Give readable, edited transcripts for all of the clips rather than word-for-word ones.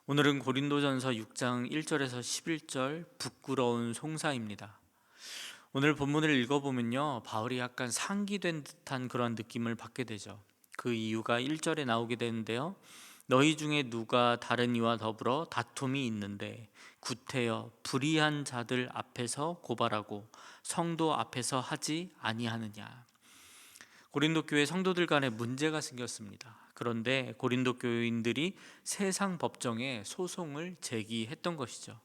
오늘은 고린도전서 6장 1절에서 11절 부끄러운 송사입니다. 오늘 본문을 읽어보면요, 바울이 약간 상기된 듯한 그런 느낌을 받게 되죠. 그 이유가 1절에 나오게 되는데요, 너희 중에 누가 다른 이와 더불어 다툼이 있는데 구태여 불의한 자들 앞에서 고발하고 성도 앞에서 하지 아니하느냐. 고린도 교회 성도들 간에 문제가 생겼습니다. 그런데 고린도 교인들이 세상 법정에 소송을 제기했던 것이죠.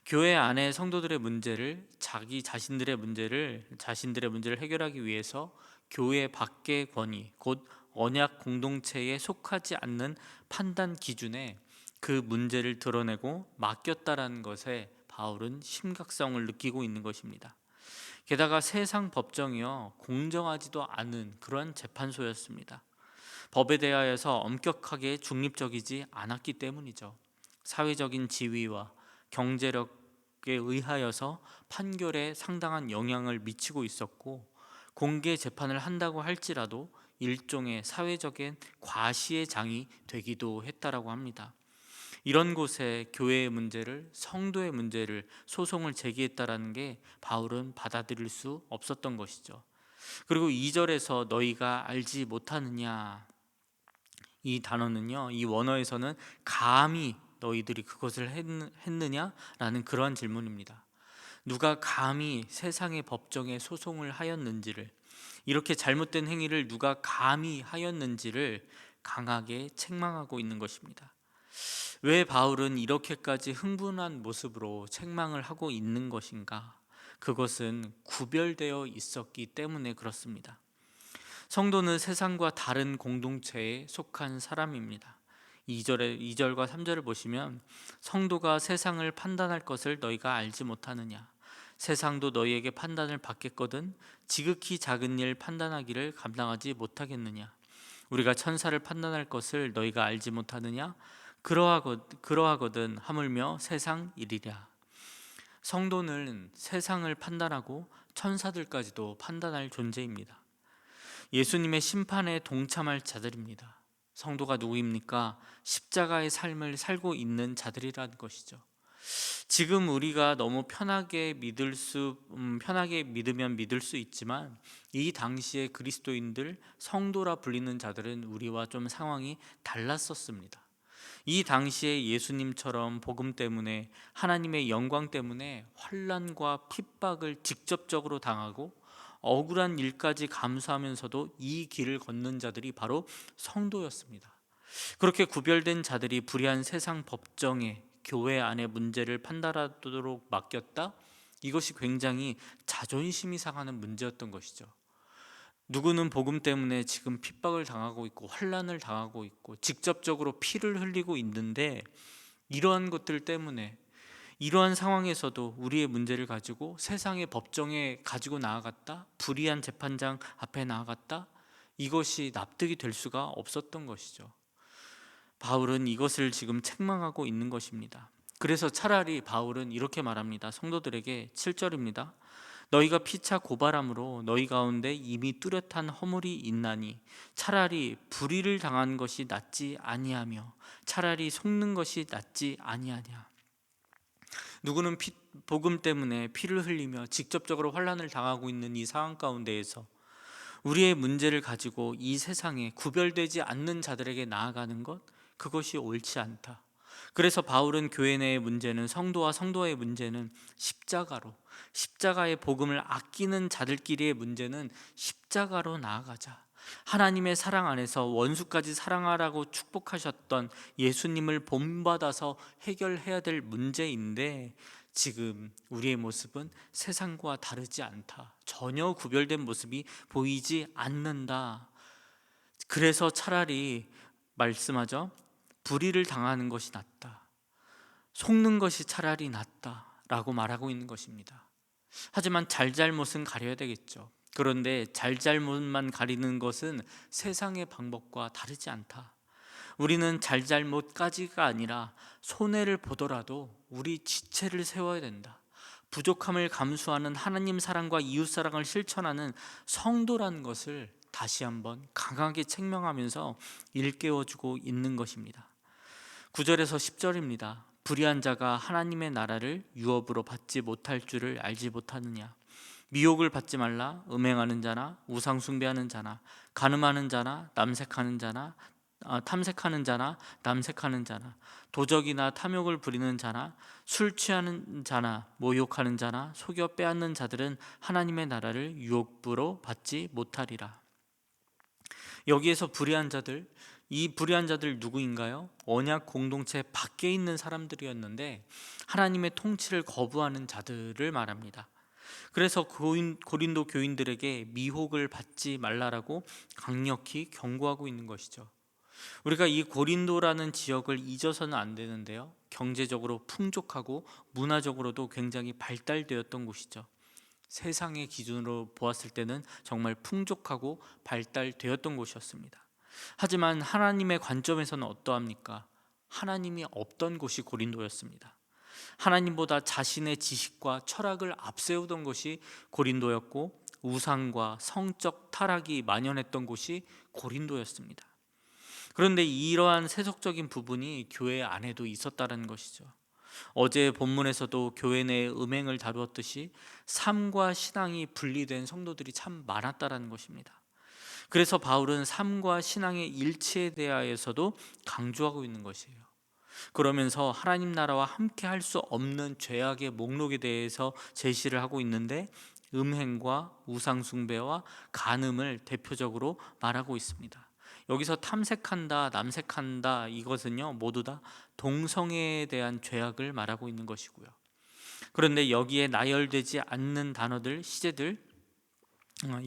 교회 안에 성도들의 문제를 자신들의 문제를 해결하기 위해서 교회 밖의 권위, 곧 언약 공동체에 속하지 않는 판단 기준에 그 문제를 드러내고 맡겼다라는 것에 바울은 심각성을 느끼고 있는 것입니다. 게다가 세상 법정이요, 공정하지도 않은 그런 재판소였습니다. 법에 대하여서 엄격하게 중립적이지 않았기 때문이죠. 사회적인 지위와 경제력에 의하여서 판결에 상당한 영향을 미치고 있었고, 공개 재판을 한다고 할지라도 일종의 사회적인 과시의 장이 되기도 했다라고 합니다. 이런 곳에 교회의 문제를, 성도의 문제를 소송을 제기했다라는 게 바울은 받아들일 수 없었던 것이죠. 그리고 2절에서 너희가 알지 못하느냐, 이 단어는요, 이 원어에서는 감히 너희들이 그것을 했느냐라는 그러한 질문입니다. 누가 감히 세상의 법정에 소송을 하였는지를, 이렇게 잘못된 행위를 누가 감히 하였는지를 강하게 책망하고 있는 것입니다. 왜 바울은 이렇게까지 흥분한 모습으로 책망을 하고 있는 것인가? 그것은 구별되어 있었기 때문에 그렇습니다. 성도는 세상과 다른 공동체에 속한 사람입니다. 2절과 3절을 보시면 성도가 세상을 판단할 것을 너희가 알지 못하느냐? 세상도 너희에게 판단을 받겠거든 지극히 작은 일 판단하기를 감당하지 못하겠느냐? 우리가 천사를 판단할 것을 너희가 알지 못하느냐? 그러하거든 하물며 세상 일이랴. 성도는 세상을 판단하고 천사들까지도 판단할 존재입니다. 예수님의 심판에 동참할 자들입니다. 성도가 누구입니까? 십자가의 삶을 살고 있는 자들이라는 것이죠. 지금 우리가 너무 편하게 믿으면 믿을 수 있지만, 이 당시에 그리스도인들, 성도라 불리는 자들은 우리와 좀 상황이 달랐었습니다. 이 당시에 예수님처럼 복음 때문에, 하나님의 영광 때문에 환난과 핍박을 직접적으로 당하고 억울한 일까지 감수하면서도 이 길을 걷는 자들이 바로 성도였습니다. 그렇게 구별된 자들이 불의한 세상 법정에 교회 안의 문제를 판단하도록 맡겼다? 이것이 굉장히 자존심이 상하는 문제였던 것이죠. 누구는 복음 때문에 지금 핍박을 당하고 있고 환난을 당하고 있고 직접적으로 피를 흘리고 있는데, 이러한 것들 때문에, 이러한 상황에서도 우리의 문제를 가지고 세상의 법정에 가지고 나아갔다, 불의한 재판장 앞에 나아갔다, 이것이 납득이 될 수가 없었던 것이죠. 바울은 이것을 지금 책망하고 있는 것입니다. 그래서 차라리 바울은 이렇게 말합니다. 성도들에게 7절입니다. 너희가 피차 고발함으로 너희 가운데 이미 뚜렷한 허물이 있나니 차라리 불의를 당한 것이 낫지 아니하며 차라리 속는 것이 낫지 아니하냐. 누구는 복음 때문에 피를 흘리며 직접적으로 환난을 당하고 있는 이 상황 가운데에서 우리의 문제를 가지고 이 세상에 구별되지 않는 자들에게 나아가는 것, 그것이 옳지 않다. 그래서 바울은 교회 내의 문제는, 성도와 성도의 문제는 십자가의 복음을 아끼는 자들끼리의 문제는 십자가로 나아가자. 하나님의 사랑 안에서 원수까지 사랑하라고 축복하셨던 예수님을 본받아서 해결해야 될 문제인데, 지금 우리의 모습은 세상과 다르지 않다. 전혀 구별된 모습이 보이지 않는다. 그래서 차라리 말씀하죠. 불의를 당하는 것이 낫다. 속는 것이 차라리 낫다라고 말하고 있는 것입니다. 하지만 잘잘못은 가려야 되겠죠. 그런데 잘잘못만 가리는 것은 세상의 방법과 다르지 않다. 우리는 잘잘못까지가 아니라 손해를 보더라도 우리 지체를 세워야 된다. 부족함을 감수하는 하나님 사랑과 이웃 사랑을 실천하는 성도라는 것을 다시 한번 강하게 책명하면서 일깨워주고 있는 것입니다. 9절에서 10절입니다. 불의한 자가 하나님의 나라를 유업으로 받지 못할 줄을 알지 못하느냐. 미혹을 받지 말라. 음행하는 자나 우상 숭배하는 자나 간음하는 자나 남색하는 자나 탐색하는 자나 남색하는 자나 도적이나 탐욕을 부리는 자나 술 취하는 자나 모욕하는 자나 속여 빼앗는 자들은 하나님의 나라를 유업으로 받지 못하리라. 여기에서 불의한 자들, 이 불의한 자들 누구인가요? 언약 공동체 밖에 있는 사람들이었는데 하나님의 통치를 거부하는 자들을 말합니다. 그래서 고린도 교인들에게 미혹을 받지 말라라고 강력히 경고하고 있는 것이죠. 우리가 이 고린도라는 지역을 잊어서는 안 되는데요. 경제적으로 풍족하고 문화적으로도 굉장히 발달되었던 곳이죠. 세상의 기준으로 보았을 때는 정말 풍족하고 발달되었던 곳이었습니다. 하지만 하나님의 관점에서는 어떠합니까? 하나님이 없던 곳이 고린도였습니다. 하나님보다 자신의 지식과 철학을 앞세우던 곳이 고린도였고 우상과 성적 타락이 만연했던 곳이 고린도였습니다. 그런데 이러한 세속적인 부분이 교회 안에도 있었다는 것이죠. 어제 본문에서도 교회 내 음행을 다루었듯이 삶과 신앙이 분리된 성도들이 참 많았다는 것입니다. 그래서 바울은 삶과 신앙의 일치에 대하여서도 강조하고 있는 것이에요. 그러면서 하나님 나라와 함께 할 수 없는 죄악의 목록에 대해서 제시를 하고 있는데 음행과 우상숭배와 간음을 대표적으로 말하고 있습니다. 여기서 탐색한다, 남색한다 이것은요 모두 다 동성애에 대한 죄악을 말하고 있는 것이고요. 그런데 여기에 나열되지 않는 단어들, 시제들,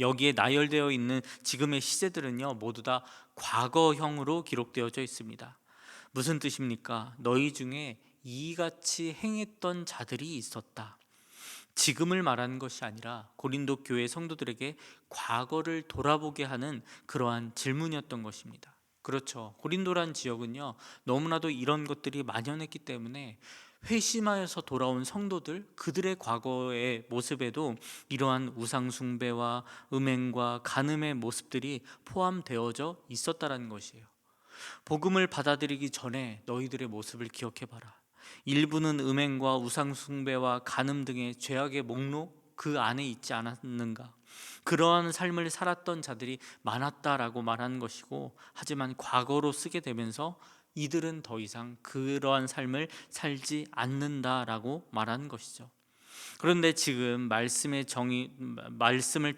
여기에 나열되어 있는 지금의 시제들은요 모두 다 과거형으로 기록되어져 있습니다. 무슨 뜻입니까? 너희 중에 이같이 행했던 자들이 있었다. 지금을 말하는 것이 아니라 고린도 교회 성도들에게 과거를 돌아보게 하는 그러한 질문이었던 것입니다. 그렇죠. 고린도란 지역은요 너무나도 이런 것들이 만연했기 때문에 회심하여서 돌아온 성도들, 그들의 과거의 모습에도 이러한 우상숭배와 음행과 간음의 모습들이 포함되어져 있었다는 것이에요. 복음을 받아들이기 전에 너희들의 모습을 기억해봐라. 일부는 음행과 우상숭배와 간음 등의 죄악의 목록 그 안에 있지 않았는가. 그러한 삶을 살았던 자들이 많았다라고 말하는 것이고, 하지만 과거로 쓰게 되면서 이들은 더 이상 그러한 삶을 살지 않는다라고 말하는 것이죠. 그런데 지금 말씀을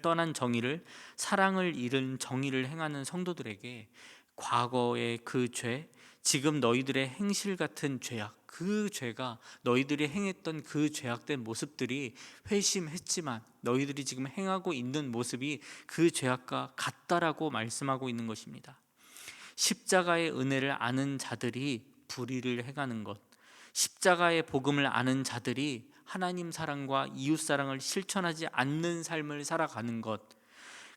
떠난 정의를, 사랑을 잃은 정의를 행하는 성도들에게 과거의 그 죄, 지금 너희들의 행실 같은 죄악, 그 죄가 너희들이 행했던 그 죄악된 모습들이 회심했지만 너희들이 지금 행하고 있는 모습이 그 죄악과 같다라고 말씀하고 있는 것입니다. 십자가의 은혜를 아는 자들이 불의를 행하는 것, 십자가의 복음을 아는 자들이 하나님 사랑과 이웃 사랑을 실천하지 않는 삶을 살아가는 것,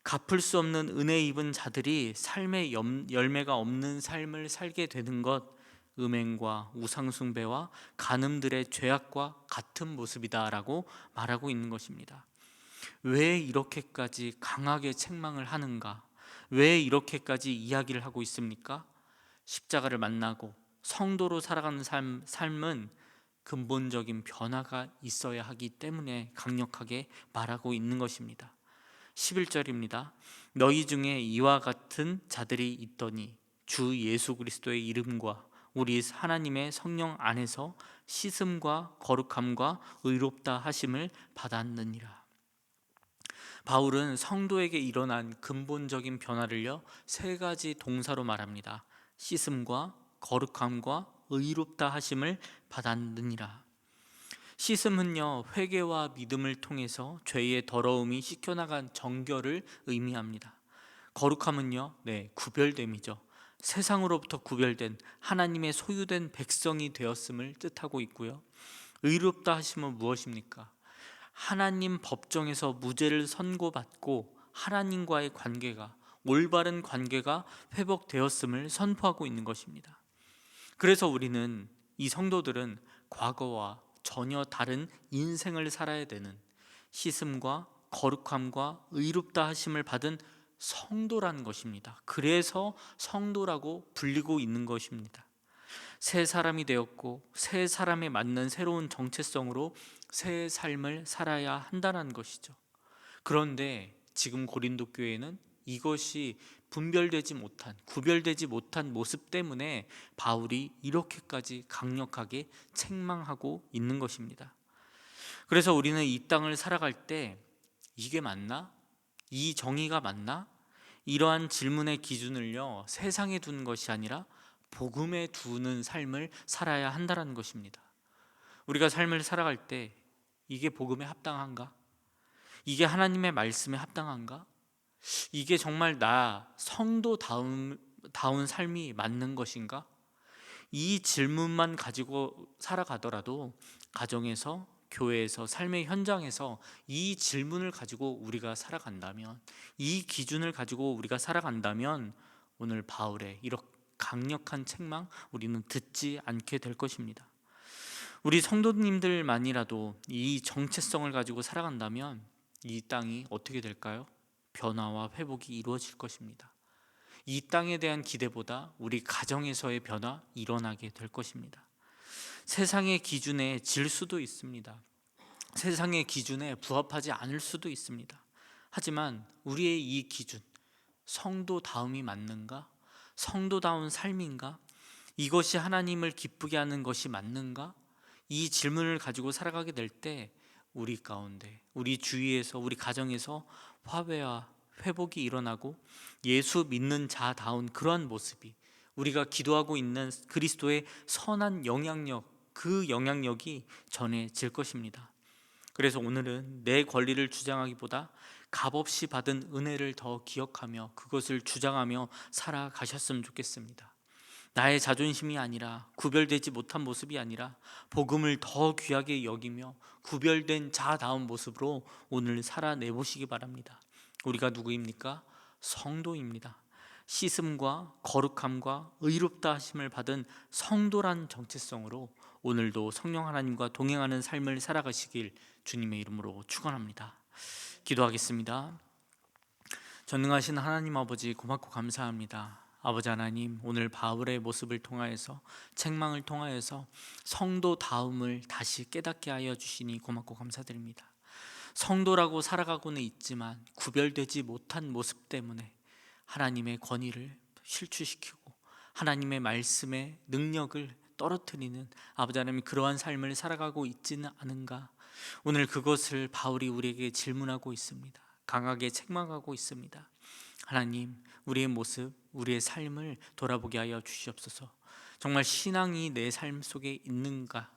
갚을 수 없는 은혜 입은 자들이 삶의 열매가 없는 삶을 살게 되는 것, 음행과 우상숭배와 간음들의 죄악과 같은 모습이다라고 말하고 있는 것입니다. 왜 이렇게까지 강하게 책망을 하는가? 왜 이렇게까지 이야기를 하고 있습니까? 십자가를 만나고 성도로 살아가는 삶은 근본적인 변화가 있어야 하기 때문에 강력하게 말하고 있는 것입니다. 11절입니다. 너희 중에 이와 같은 자들이 있더니 주 예수 그리스도의 이름과 우리 하나님의 성령 안에서 씻음과 거룩함과 의롭다 하심을 받았느니라. 바울은 성도에게 일어난 근본적인 변화를요 세 가지 동사로 말합니다. 씻음과 거룩함과 의롭다 하심을 받았느니라. 씻음은요 회개와 믿음을 통해서 죄의 더러움이 씻겨나간 정결을 의미합니다. 거룩함은요 구별됨이죠. 세상으로부터 구별된 하나님의 소유된 백성이 되었음을 뜻하고 있고요. 의롭다 하심은 무엇입니까? 하나님 법정에서 무죄를 선고받고 하나님과의 관계가, 올바른 관계가 회복되었음을 선포하고 있는 것입니다. 그래서 우리는, 이 성도들은 과거와 전혀 다른 인생을 살아야 되는, 씻음과 거룩함과 의롭다 하심을 받은 성도라는 것입니다. 그래서 성도라고 불리고 있는 것입니다. 새 사람이 되었고 새 사람에 맞는 새로운 정체성으로 새 삶을 살아야 한다는 것이죠. 그런데 지금 고린도 교회는 이것이 구별되지 못한 모습 때문에 바울이 이렇게까지 강력하게 책망하고 있는 것입니다. 그래서 우리는 이 땅을 살아갈 때 이게 맞나? 이 정의가 맞나? 이러한 질문의 기준을요, 세상에 두는 것이 아니라 복음에 두는 삶을 살아야 한다는 것입니다. 우리가 삶을 살아갈 때 이게 복음에 합당한가? 이게 하나님의 말씀에 합당한가? 이게 정말 나 성도다운 삶이 맞는 것인가? 이 질문만 가지고 살아가더라도 가정에서, 교회에서, 삶의 현장에서 이 질문을 가지고 우리가 살아간다면, 이 기준을 가지고 우리가 살아간다면 오늘 바울의 이렇게 강력한 책망 우리는 듣지 않게 될 것입니다. 우리 성도님들만이라도 이 정체성을 가지고 살아간다면 이 땅이 어떻게 될까요? 변화와 회복이 이루어질 것입니다. 이 땅에 대한 기대보다 우리 가정에서의 변화 일어나게 될 것입니다. 세상의 기준에 질 수도 있습니다. 세상의 기준에 부합하지 않을 수도 있습니다. 하지만 우리의 이 기준, 성도다움이 맞는가? 성도다운 삶인가? 이것이 하나님을 기쁘게 하는 것이 맞는가? 이 질문을 가지고 살아가게 될 때 우리 가운데, 우리 주위에서, 우리 가정에서 화해와 회복이 일어나고 예수 믿는 자다운 그러한 모습이, 우리가 기도하고 있는 그리스도의 선한 영향력, 그 영향력이 전해질 것입니다. 그래서 오늘은 내 권리를 주장하기보다 값없이 받은 은혜를 더 기억하며 그것을 주장하며 살아가셨으면 좋겠습니다. 나의 자존심이 아니라, 구별되지 못한 모습이 아니라 복음을 더 귀하게 여기며 구별된 자다운 모습으로 오늘 살아내보시기 바랍니다. 우리가 누구입니까? 성도입니다. 씻음과 거룩함과 의롭다 하심을 받은 성도란 정체성으로 오늘도 성령 하나님과 동행하는 삶을 살아가시길 주님의 이름으로 축원합니다. 기도하겠습니다. 전능하신 하나님 아버지, 고맙고 감사합니다. 아버지 하나님, 오늘 바울의 모습을 통하여서, 책망을 통하여서 성도다움을 다시 깨닫게 하여 주시니 고맙고 감사드립니다. 성도라고 살아가고는 있지만 구별되지 못한 모습 때문에 하나님의 권위를 실추시키고 하나님의 말씀의 능력을 떨어뜨리는, 아버지 하나님, 그러한 삶을 살아가고 있지는 않은가? 오늘 그것을 바울이 우리에게 질문하고 있습니다. 강하게 책망하고 있습니다. 하나님, 우리의 모습, 우리의 삶을 돌아보게 하여 주시옵소서. 정말 신앙이 내 삶 속에 있는가,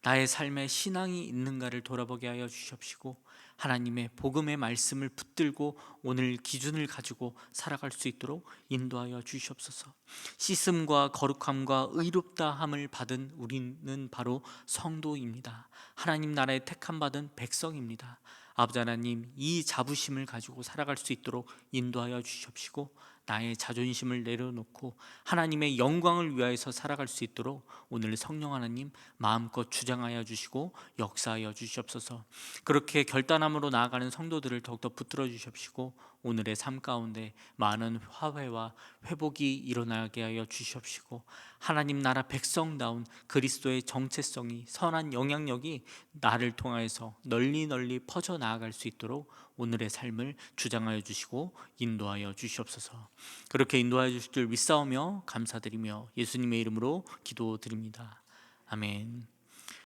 나의 삶에 신앙이 있는가를 돌아보게 하여 주시옵시고, 하나님의 복음의 말씀을 붙들고 오늘 기준을 가지고 살아갈 수 있도록 인도하여 주시옵소서. 씻음과 거룩함과 의롭다함을 받은 우리는 바로 성도입니다. 하나님 나라의 택함 받은 백성입니다. 아버지 하나님, 이 자부심을 가지고 살아갈 수 있도록 인도하여 주시옵시고, 나의 자존심을 내려놓고 하나님의 영광을 위하여서 살아갈 수 있도록 오늘 성령 하나님 마음껏 주장하여 주시고 역사하여 주시옵소서. 그렇게 결단함으로 나아가는 성도들을 더욱더 붙들어 주시옵시고, 오늘의 삶 가운데 많은 화해와 회복이 일어나게 하여 주시옵시고, 하나님 나라 백성다운 그리스도의 정체성이, 선한 영향력이 나를 통하여서 널리 퍼져 나아갈 수 있도록 오늘의 삶을 주장하여 주시고 인도하여 주시옵소서. 그렇게 인도하여 주실 줄 믿사오며 감사드리며 예수님의 이름으로 기도드립니다. 아멘.